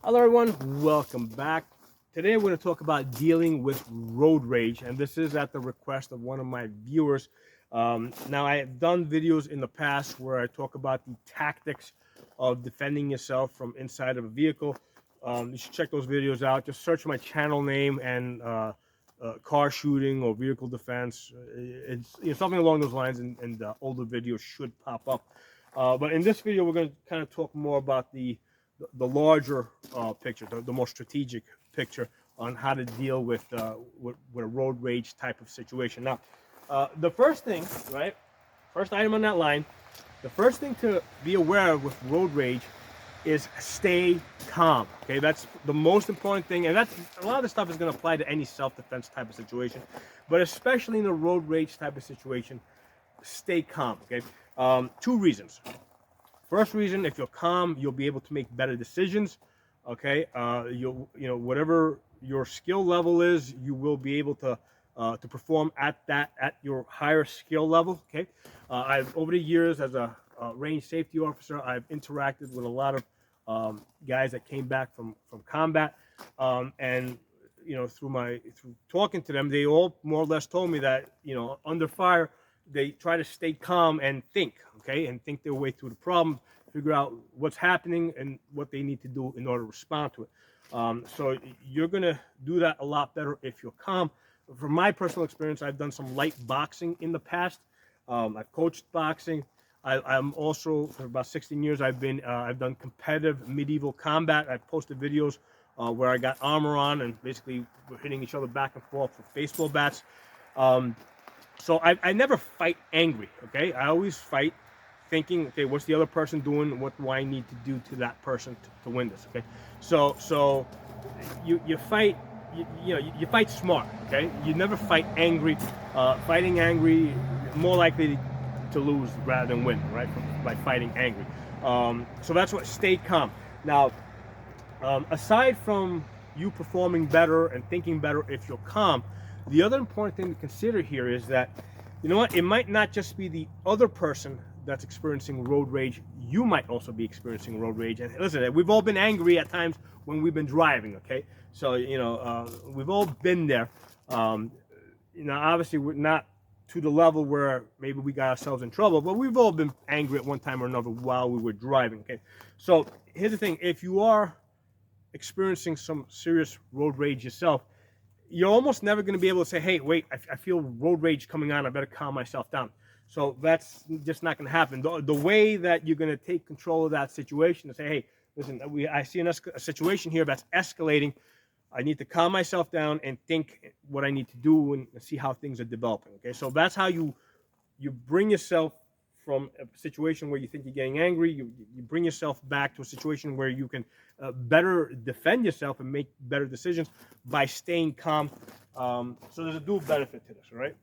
Hello, everyone. Welcome back. Today, we're going to talk about dealing with road rage, and this is at the request of one of my viewers. Now, I have done videos in the past where I talk about the tactics of defending yourself from inside of a vehicle. You should check those videos out. Just search my channel name and car shooting or vehicle defense. It's something along those lines, and the older videos should pop up. But in this video, we're going to kind of talk more about the larger picture, the more strategic picture on how to deal with a road rage type of situation. Now, the first thing, right? First item on that line, the first thing to be aware of with road rage is stay calm. Okay, that's the most important thing, and that's a lot of this stuff is going to apply to any self-defense type of situation, but especially in a road rage type of situation, stay calm. Okay, two reasons. First reason, if you're calm, you'll be able to make better decisions. Okay, whatever your skill level is, you will be able to perform at your higher skill level. Okay, I've over the years as a range safety officer, I've interacted with a lot of guys that came back from combat, and through talking to them, they all more or less told me that under fire they try to stay calm and think, okay, and think their way through the problem, figure out what's happening and what they need to do in order to respond to it. So you're going to do that a lot better if you're calm. From my personal experience, I've done some light boxing in the past. I've coached boxing. I'm also, for about 16 years, I've done competitive medieval combat. I've posted videos where I got armor on and basically we're hitting each other back and forth with baseball bats. So I never fight angry, okay? I always fight thinking, okay, what's the other person doing? What do I need to do to that person to win this, okay? So you fight, you fight smart, okay? You never fight angry. Fighting angry, more likely to lose rather than win, right? By fighting angry. So that's what, stay calm. Now, aside from you performing better and thinking better if you're calm, the other important thing to consider here is that, you know what, it might not just be the other person that's experiencing road rage, you might also be experiencing road rage. And listen, we've all been angry at times when we've been driving, okay? So, we've all been there. Obviously we're not to the level where maybe we got ourselves in trouble, but we've all been angry at one time or another while we were driving, okay? So here's the thing, if you are experiencing some serious road rage yourself, you're almost never going to be able to say, hey, wait, I feel road rage coming on, I better calm myself down. So that's just not going to happen. The way that you're going to take control of that situation is say, hey, listen, I see a situation here that's escalating. I need to calm myself down and think what I need to do and see how things are developing. Okay, so that's how you bring yourself from a situation where you think you're getting angry, you bring yourself back to a situation where you can better defend yourself and make better decisions by staying calm. So there's a dual benefit to this, right?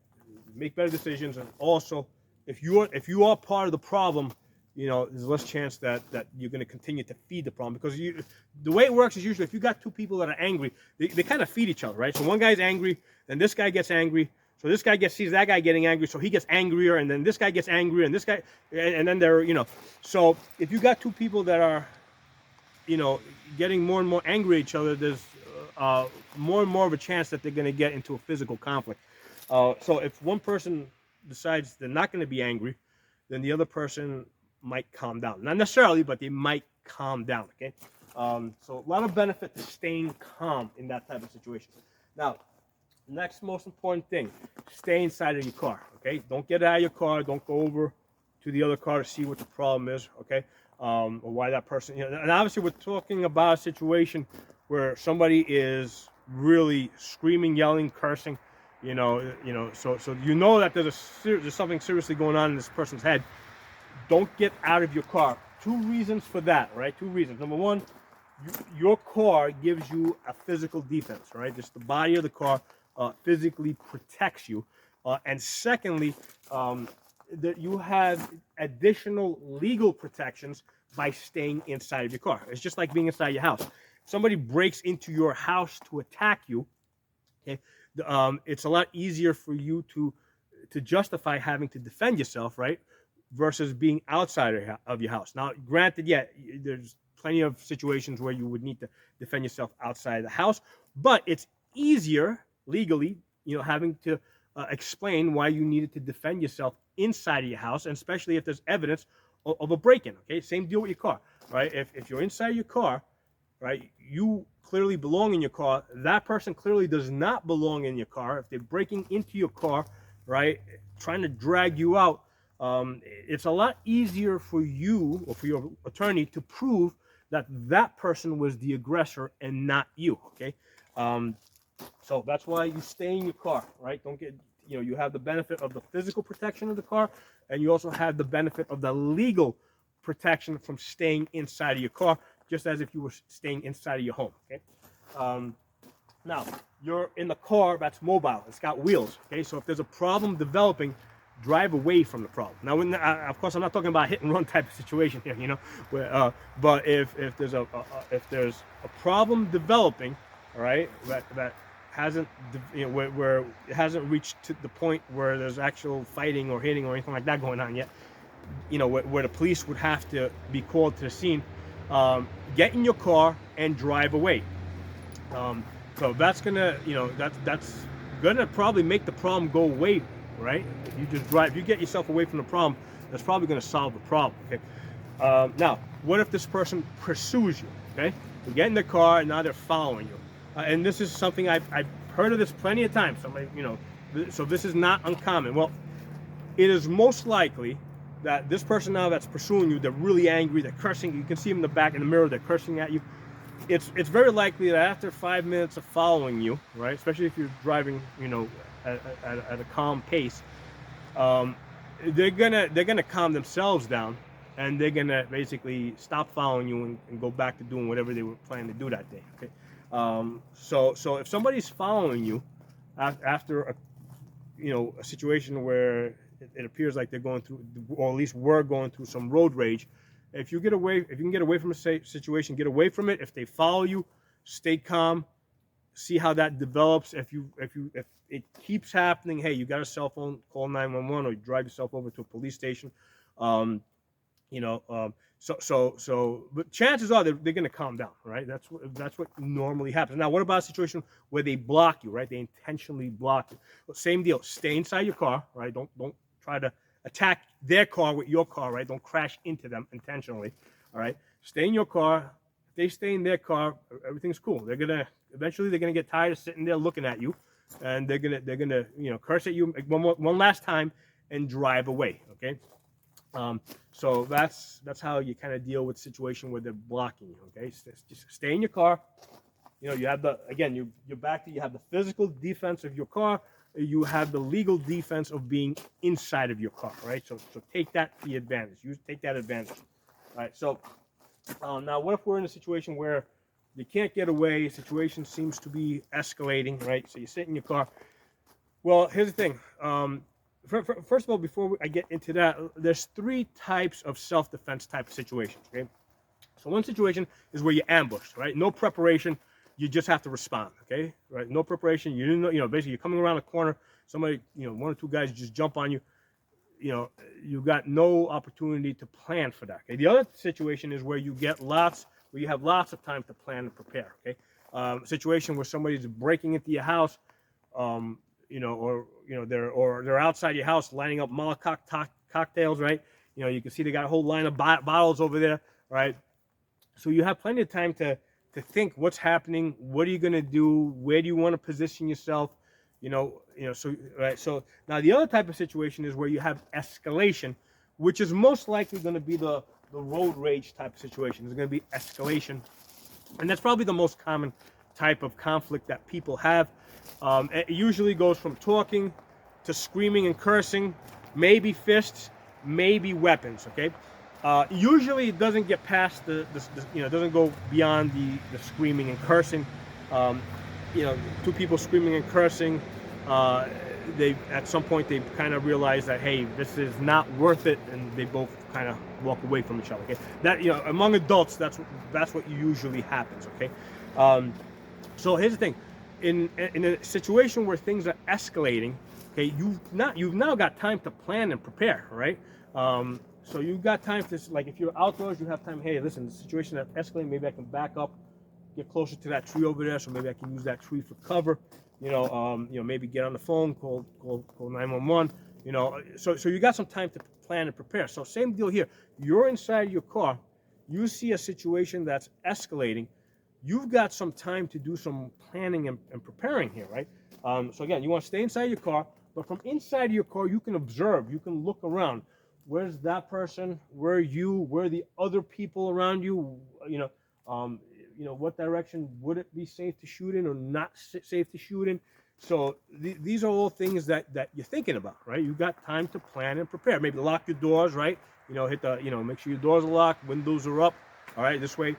Make better decisions, and also if you are part of the problem, there's less chance that you're going to continue to feed the problem, because the way it works is usually if you got two people that are angry, they kind of feed each other, right? So one guy's angry, then this guy gets angry. So this guy sees that guy getting angry, so he gets angrier, and then this guy gets angrier, and this guy, and then they're, So if you got two people that are, getting more and more angry at each other, there's more and more of a chance that they're going to get into a physical conflict. So if one person decides they're not going to be angry, then the other person might calm down. Not necessarily, but they might calm down, okay? So a lot of benefit to staying calm in that type of situation. Now, next most important thing, stay inside of your car, okay? Don't get out of your car. Don't go over to the other car to see what the problem is, okay? Or why that person, and obviously we're talking about a situation where somebody is really screaming, yelling, cursing, so that there's something seriously going on in this person's head. Don't get out of your car. Two reasons for that, right? Two reasons. Number one, your car gives you a physical defense, right? Just the body of the car physically protects you. And secondly, that you have additional legal protections by staying inside of your car. It's just like being inside your house. If somebody breaks into your house to attack you, okay, it's a lot easier for you to justify having to defend yourself, right? Versus being outside of your house. Now, granted, yeah, there's plenty of situations where you would need to defend yourself outside of the house, but it's easier legally, having to explain why you needed to defend yourself inside of your house, and especially if there's evidence of a break-in. Okay, same deal with your car, right? If you're inside your car, right, you clearly belong in your car. That person clearly does not belong in your car. If they're breaking into your car, right, trying to drag you out, it's a lot easier for you or for your attorney to prove that that person was the aggressor and not you. Okay, so that's why you stay in your car, right? Don't get, you have the benefit of the physical protection of the car, and you also have the benefit of the legal protection from staying inside of your car, just as if you were staying inside of your home. Okay. Now, you're in the car that's mobile. It's got wheels. Okay. So if there's a problem developing, drive away from the problem. Now, of course, I'm not talking about hit and run type of situation here, but if there's a problem developing, all right, that hasn't, where it hasn't reached to the point where there's actual fighting or hitting or anything like that going on yet, where the police would have to be called to the scene, get in your car and drive away. So that's gonna, that's gonna probably make the problem go away, right? If you just drive, you get yourself away from the problem, that's probably gonna solve the problem. Okay. Now, what if this person pursues you? Okay, you get in the car and now they're following you, and this is something I've heard of this plenty of times. Somebody, so this is not uncommon. Well, it is most likely that this person now that's pursuing you, they're really angry, they're cursing. You can see them in the back in the mirror, they're cursing at you. It's very likely that after 5 minutes of following you, right, especially if you're driving, at a calm pace, they're gonna calm themselves down, and they're gonna basically stop following you and go back to doing whatever they were planning to do that day. Okay, so if somebody's following you after a situation where it appears like they're going through, or at least we're going through some road rage, if you can get away from a situation, get away from it. If they follow you, stay calm, see how that develops. If it keeps happening, hey, you got a cell phone, call 911, or you drive yourself over to a police station. But chances are they're going to calm down, right? That's what normally happens. Now, what about a situation where they block you, right? They intentionally block you. Well, same deal. Stay inside your car, right? Don't try to attack their car with your car, right? Don't crash into them intentionally, all right? Stay in your car. If they stay in their car, everything's cool. Eventually they're gonna get tired of sitting there looking at you, and they're gonna curse at you one last time and drive away. Okay. So that's how you kind of deal with a situation where they're blocking you. Okay. Just stay in your car. You have you're back to, you have the physical defense of your car. You have the legal defense of being inside of your car, right? So take that to your advantage. Take that advantage. All right. So now, what if we're in a situation where you can't get away? The situation seems to be escalating, right? So you sit in your car. Well, here's the thing. First of all, before I get into that, there's 3 types of self-defense type of situations. Okay. So one situation is where you're ambushed, right? No preparation. You just have to respond, okay? Right? No preparation. You didn't know, basically you're coming around a corner, somebody, 1 or 2 guys just jump on you. You got no opportunity to plan for that. Okay? The other situation is where you have lots of time to plan and prepare, okay? Situation where somebody's breaking into your house, they're outside your house lining up Molotov cocktails, right? You can see they got a whole line of bottles over there, right? So you have plenty of time to think what's happening, what are you going to do, where do you want to position yourself, so right. So now the other type of situation is where you have escalation, which is most likely going to be the road rage type of situation. There's going to be escalation, and that's probably the most common type of conflict that people have. It usually goes from talking to screaming and cursing, maybe fists, maybe weapons. Okay. Usually it doesn't get past it doesn't go beyond the screaming and cursing. 2 people screaming and cursing, they at some point they kind of realize that, hey, this is not worth it, and they both kind of walk away from each other. Okay, that among adults, that's what usually happens. Okay, so here's the thing, in a situation where things are escalating, okay, you've now got time to plan and prepare, right? So you've got time to, like, if you're outdoors, you have time. Hey, listen, the situation is escalating. Maybe I can back up, get closer to that tree over there, so maybe I can use that tree for cover. Maybe get on the phone, call 911. So you got some time to plan and prepare. So same deal here. You're inside your car. You see a situation that's escalating. You've got some time to do some planning and preparing here, right? So again, you want to stay inside your car, but from inside your car, you can observe, you can look around. Where's that person? Where are you? Where are the other people around you? What direction would it be safe to shoot in or not safe to shoot in? So these are all things that you're thinking about, right? You've got time to plan and prepare. Maybe lock your doors, right? Make sure your doors are locked, windows are up. All right, this way,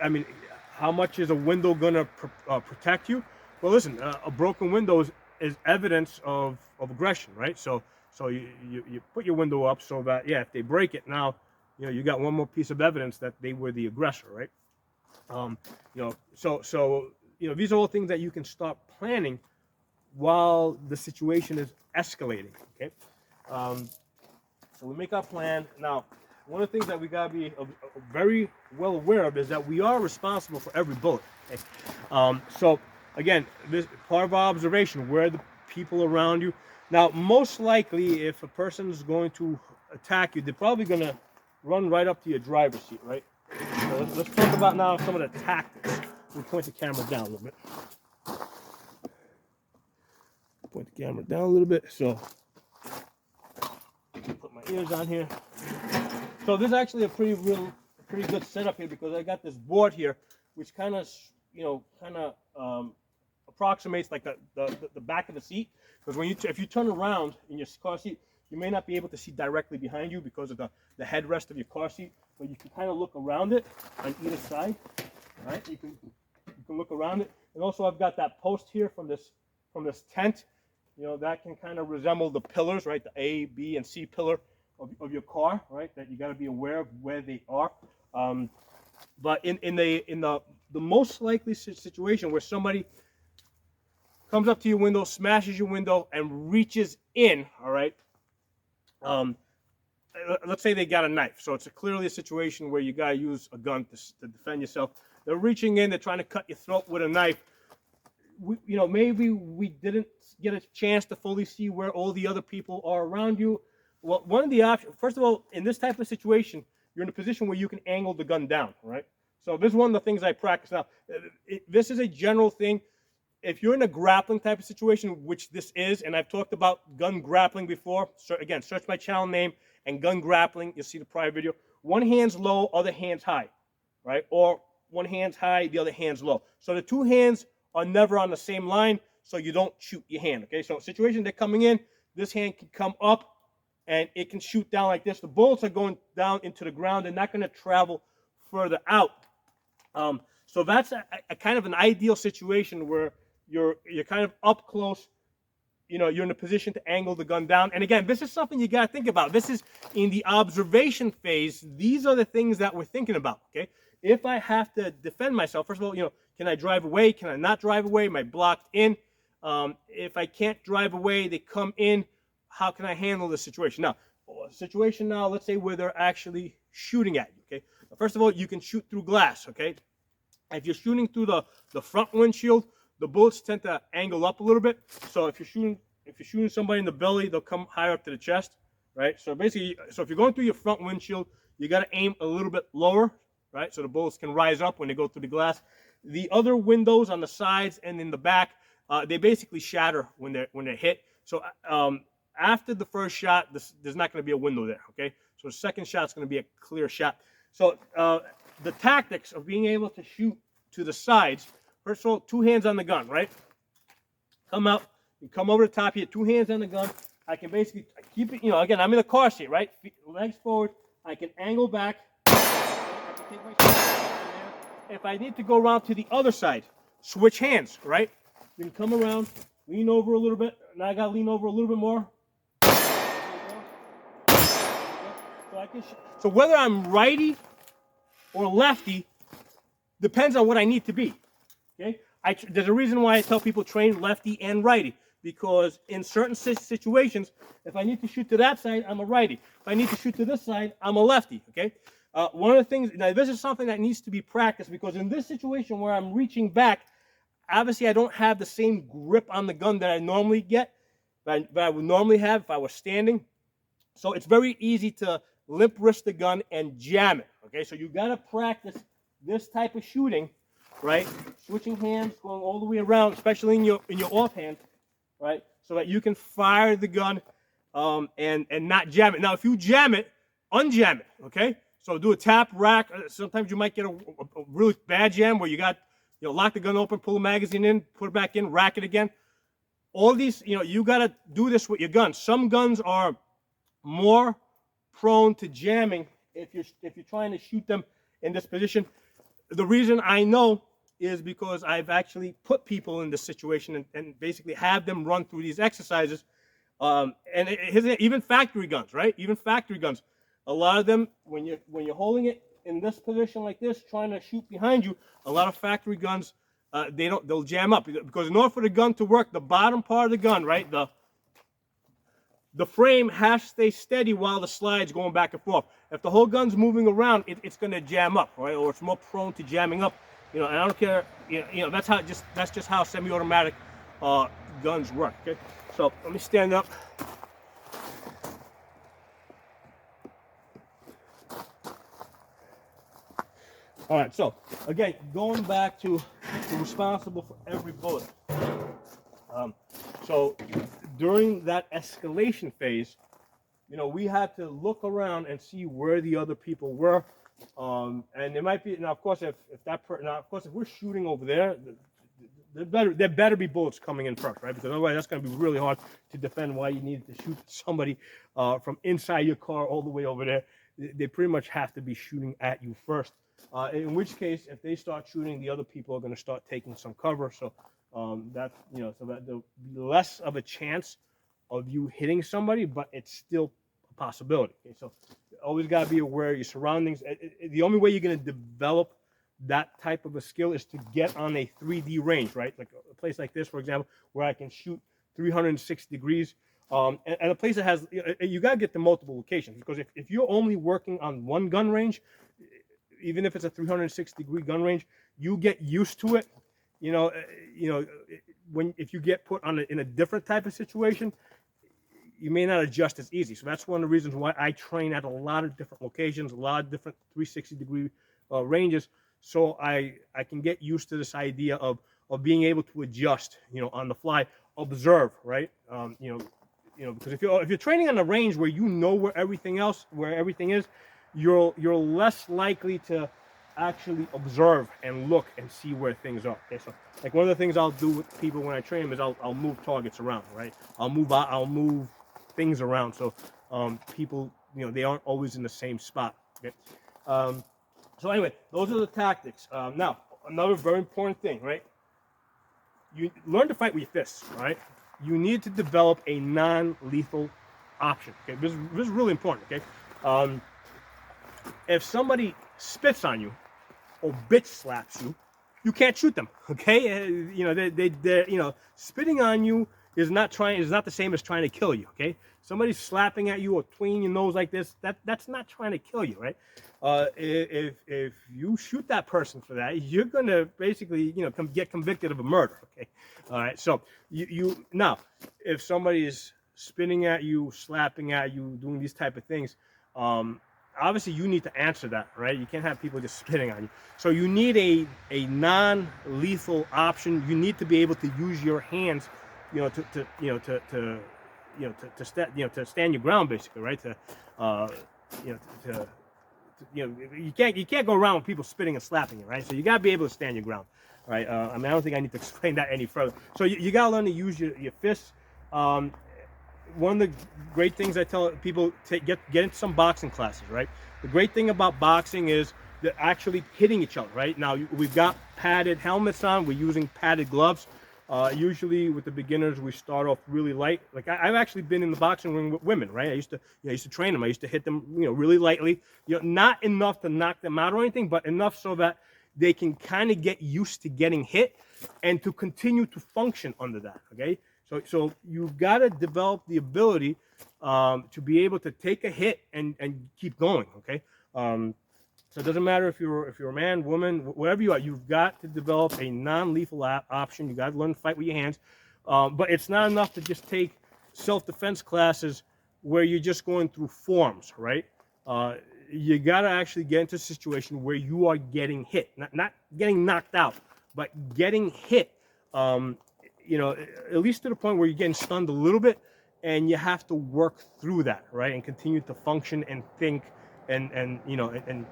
I mean, how much is a window gonna protect you? Well, listen, a broken window is evidence of aggression, right? So you put your window up so that, yeah, if they break it, now, you got one more piece of evidence that they were the aggressor, right? These are all things that you can start planning while the situation is escalating, okay? So we make our plan. Now, one of the things that we gotta be very well aware of is that we are responsible for every bullet, okay? So again, this part of our observation, where are the people around you? Now, most likely, if a person is going to attack you, they're probably gonna run right up to your driver's seat, right? So let's talk about now some of the tactics. Let me point the camera down a little bit. Point the camera down a little bit. So put my ears on here. So this is actually a pretty good setup here, because I got this board here, which kind of approximates like the back of the seat. Because if you turn around in your car seat, you may not be able to see directly behind you because of the headrest of your car seat, but you can kind of look around it on either side. All right, you can look around it, and also I've got that post here from this tent. That can kind of resemble the pillars, right? The A, B, and C pillar of your car, right? That you got to be aware of where they are. But in the most likely situation where somebody comes up to your window, smashes your window, and reaches in, all right? Let's say they got a knife. So it's clearly a situation where you got to use a gun to defend yourself. They're reaching in, they're trying to cut your throat with a knife. Maybe we didn't get a chance to fully see where all the other people are around you. Well, one of the options, first of all, in this type of situation, you're in a position where you can angle the gun down, right? So this is one of the things I practice now. This is a general thing. If you're in a grappling type of situation, which this is, and I've talked about gun grappling before, so again, search my channel name and gun grappling, you'll see the prior video. One hand's low, other hand's high, right? Or one hand's high, the other hand's low. So the two hands are never on the same line, so you don't shoot your hand, okay? So situation, they're coming in, this hand can come up, and it can shoot down like this. The bullets are going down into the ground. They're not going to travel further out. So that's a kind of an ideal situation where you're kind of up close. You're in a position to angle the gun down. And again, this is something you got to think about. This is in the observation phase. These are the things that we're thinking about, okay? If I have to defend myself, first of all, can I drive away? Can I not drive away? Am I blocked in? If I can't drive away, they come in. How can I handle this situation? Now, let's say where they're actually shooting at you, okay? First of all, you can shoot through glass, okay? If you're shooting through the front windshield, the bullets tend to angle up a little bit. So if you're shooting somebody in the belly, they'll come higher up to the chest, right? So basically, if you're going through your front windshield, you got to aim a little bit lower, right? So the bullets can rise up when they go through the glass. The other windows on the sides and in the back, they basically shatter when they're hit. So after the first shot, there's not going to be a window there, okay? So the second shot's going to be a clear shot. So the tactics of being able to shoot to the sides, first of all, two hands on the gun, right? Come out, you come over the top here, two hands on the gun. I can basically keep it, again, I'm in the car seat, right? Legs forward, I can angle back. I can take my shot. If I need to go around to the other side, switch hands, right? You can come around, lean over a little bit. Now I got to lean over a little bit more. So whether I'm righty or lefty depends on what I need to be. Okay, there's a reason why I tell people train lefty and righty. because in certain situations, if I need to shoot to that side, I'm a righty. If I need to shoot to this side, I'm a lefty, okay? One of the things, now this is something that needs to be practiced, because in this situation where I'm reaching back, obviously I don't have the same grip on the gun that I normally get, that I would normally have if I was standing. So it's very easy to limp wrist the gun and jam it, okay? So you gotta practice this type of shooting, right? Switching hands, going all the way around, especially in your offhand, right? So that you can fire the gun and not jam it. Now, if you jam it, unjam it, okay? So do a tap, rack. Sometimes you might get a really bad jam where you got, lock the gun open, pull the magazine in, put it back in, rack it again. All these, you got to do this with your guns. Some guns are more prone to jamming if you're trying to shoot them in this position. The reason I know is because I've actually put people in this situation and basically have them run through these exercises. Even factory guns, right? Even factory guns. A lot of them, when you're holding it in this position like this, trying to shoot behind you, a lot of factory guns, they'll jam up, because in order for the gun to work, the bottom part of the gun, right, the frame has to stay steady while the slide's going back and forth. If the whole gun's moving around, it's going to jam up, right? Or it's more prone to jamming up. And I don't care. That's just how semi-automatic guns work. Okay. So let me stand up. All right. So again, going back to responsible for every bullet. So during that escalation phase, we had to look around and see where the other people were. And there might be, now of course, if we're shooting over there, there better be bullets coming in first, right? Because otherwise that's going to be really hard to defend why you need to shoot somebody from inside your car all the way over there. They pretty much have to be shooting at you first. In which case, if they start shooting, the other people are going to start taking some cover. So so that there'll be less of a chance of you hitting somebody, but it's still a possibility. Okay? So always got to be aware of your surroundings. The only way you're going to develop that type of a skill is to get on a 3D range, right? Like a place like this, for example, where I can shoot 360 degrees. And a place that has, you got to get to multiple locations, because if you're only working on one gun range, even if it's a 360-degree gun range, you get used to it. If you get put in a different type of situation, you may not adjust as easy. So that's one of the reasons why I train at a lot of different locations, a lot of different 360-degree ranges, so I can get used to this idea of being able to adjust, on the fly, observe, right? Because if you're training on a range where you know where everything is, you're less likely to actually observe and look and see where things are. Okay, so like one of the things I'll do with people when I train them is I'll move targets around, right? I'll move things around, so people, they aren't always in the same spot. Okay. So anyway, those are the tactics. Now, another very important thing, right? You learn to fight with your fists, right? You need to develop a non-lethal option. Okay, this is really important. Okay, if somebody spits on you or bitch slaps you, you can't shoot them. Okay, they're spitting on you is not the same as trying to kill you. Okay, somebody's slapping at you or twinging your nose like this, that's not trying to kill you, right? If you shoot that person for that, you're gonna basically get convicted of a murder. Okay, all right. So now, if somebody is spitting at you, slapping at you, doing these type of things, obviously you need to answer that, right? You can't have people just spitting on you. So you need a non-lethal option. You need to be able to use your hands, to stand your ground, basically, right? You can't go around with people spitting and slapping you, right? So you gotta be able to stand your ground, right? I don't think I need to explain that any further. So you gotta learn to use your fists. One of the great things I tell people, get into some boxing classes, right? The great thing about boxing is they're actually hitting each other, right? Now we've got padded helmets on, we're using padded gloves. Usually with the beginners, we start off really light. Like I've actually been in the boxing ring with women, right? I used to train them. I used to hit them, really lightly. Not enough to knock them out or anything, but enough so that they can kind of get used to getting hit and to continue to function under that. Okay. So you've got to develop the ability to be able to take a hit and keep going. Okay. So it doesn't matter if you're a man, woman, whatever you are. You've got to develop a non-lethal option. You got to learn to fight with your hands. But it's not enough to just take self-defense classes where you're just going through forms, right? You got to actually get into a situation where you are getting hit, not getting knocked out, but getting hit. You know, at least to the point where you're getting stunned a little bit, and you have to work through that, right, and continue to function and think, and you know, and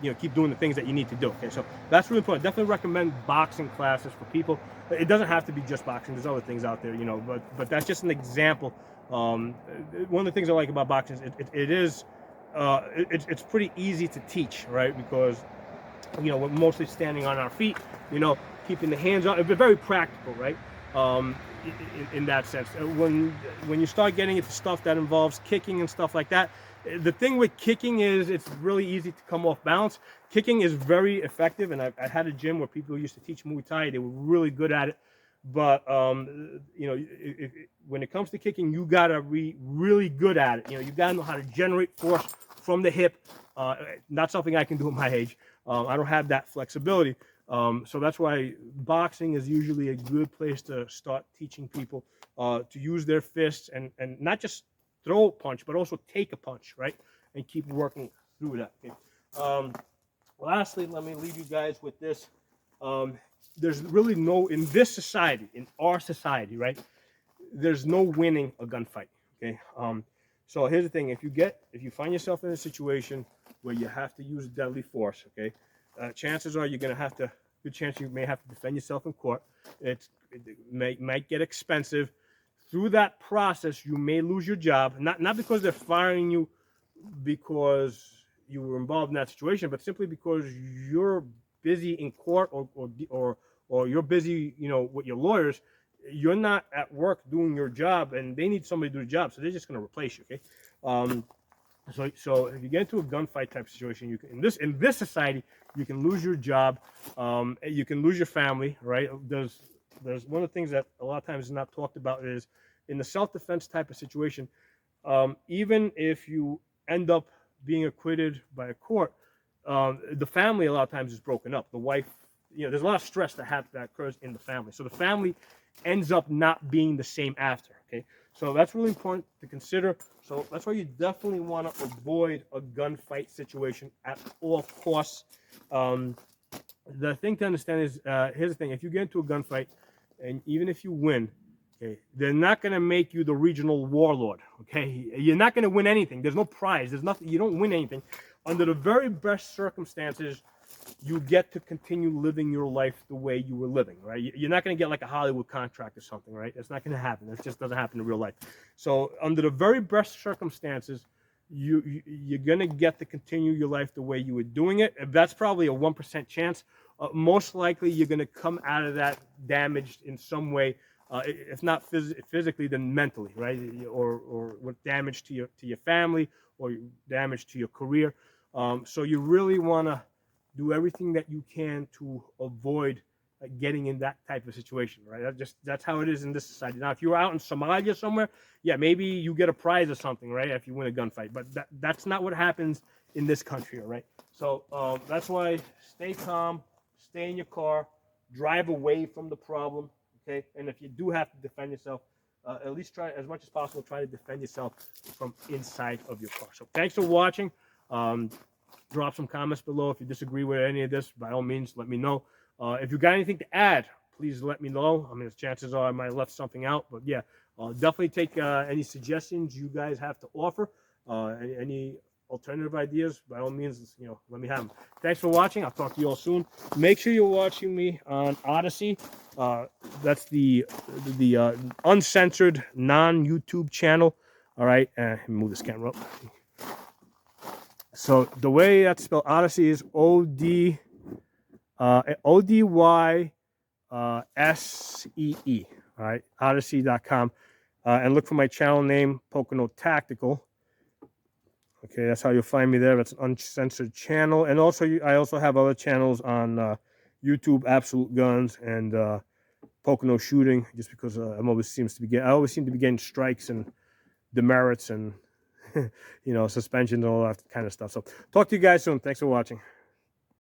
you know, keep doing the things that you need to do. Okay, so that's really important. Definitely recommend boxing classes for people. It doesn't have to be just boxing. There's other things out there, you know, but that's just an example. One of the things I like about boxing is it's pretty easy to teach, right? Because you know, we're mostly standing on our feet, you know, keeping the hands on. It's very practical, right? In that sense. When you start getting into stuff that involves kicking and stuff like that, the thing with kicking is it's really easy to come off balance. Kicking is very effective, and I had a gym where people used to teach Muay Thai. They were really good at it. But you know, when it comes to kicking, you gotta be really good at it. You know, you gotta know how to generate force from the hip. Not something I can do at my age. I don't have that flexibility. So that's why boxing is usually a good place to start teaching people to use their fists and not just throw a punch, but also take a punch, right? And keep working through that. Okay? Lastly, let me leave you guys with this. There's really no, in this society, in our society, right? There's no winning a gunfight. Okay. So here's the thing: if you find yourself in a situation where you have to use deadly force, okay, chances are you're gonna have to. Good chance you may have to defend yourself in court. It might get expensive. Through that process, you may lose your job. Not because they're firing you because you were involved in that situation, but simply because you're busy in court or you're busy, you know, with your lawyers. You're not at work doing your job, and they need somebody to do the job, so they're just going to replace you. Okay. So if you get into a gunfight type situation, you can, in this society, you can lose your job, you can lose your family, right? There's one of the things that a lot of times is not talked about is in the self-defense type of situation, even if you end up being acquitted by a court, the family a lot of times is broken up. The wife, you know, there's a lot of stress that occurs in the family. So the family ends up not being the same after. Okay, so that's really important to consider. So that's why you definitely want to avoid a gunfight situation at all costs. The thing to understand is, here's the thing: if you get into a gunfight, and even if you win, okay, they're not going to make you the regional warlord. Okay, you're not going to win anything. There's no prize. There's nothing. You don't win anything. Under the very best circumstances, you get to continue living your life the way you were living, right? You're not going to get like a Hollywood contract or something, right? It's not going to happen. It just doesn't happen in real life. So under the very best circumstances, you're going to get to continue your life the way you were doing it. That's probably a 1% chance. Most likely, you're going to come out of that damaged in some way, if not physically, then mentally, right? Or with damage to your family or damage to your career. So you really want to do everything that you can to avoid getting in that type of situation, right? That's how it is in this society. Now, if you're out in Somalia somewhere, yeah, maybe you get a prize or something, right? If you win a gunfight, but that's not what happens in this country, all right? So that's why stay calm, stay in your car, drive away from the problem, okay? And if you do have to defend yourself, at least try as much as possible, try to defend yourself from inside of your car. So thanks for watching. Drop some comments below if you disagree with any of this. By all means, let me know. If you got anything to add, please let me know. I mean, the chances are I might have left something out, but yeah, definitely take any suggestions you guys have to offer. Any alternative ideas, by all means, you know, let me have them. Thanks for watching. I'll talk to you all soon. Make sure you're watching me on Odyssey. That's the uncensored non-YouTube channel. All right, move this camera up. So the way that's spelled Odyssey is ODYSEE. All right, Odyssey.com. And look for my channel name, Pocono Tactical. Okay, that's how you'll find me there. That's an uncensored channel. And also, I also have other channels on YouTube, Absolute Guns, and Pocono shooting, just because I always seem to be getting strikes and demerits and suspensions and all that kind of stuff. So talk to you guys soon. Thanks for watching.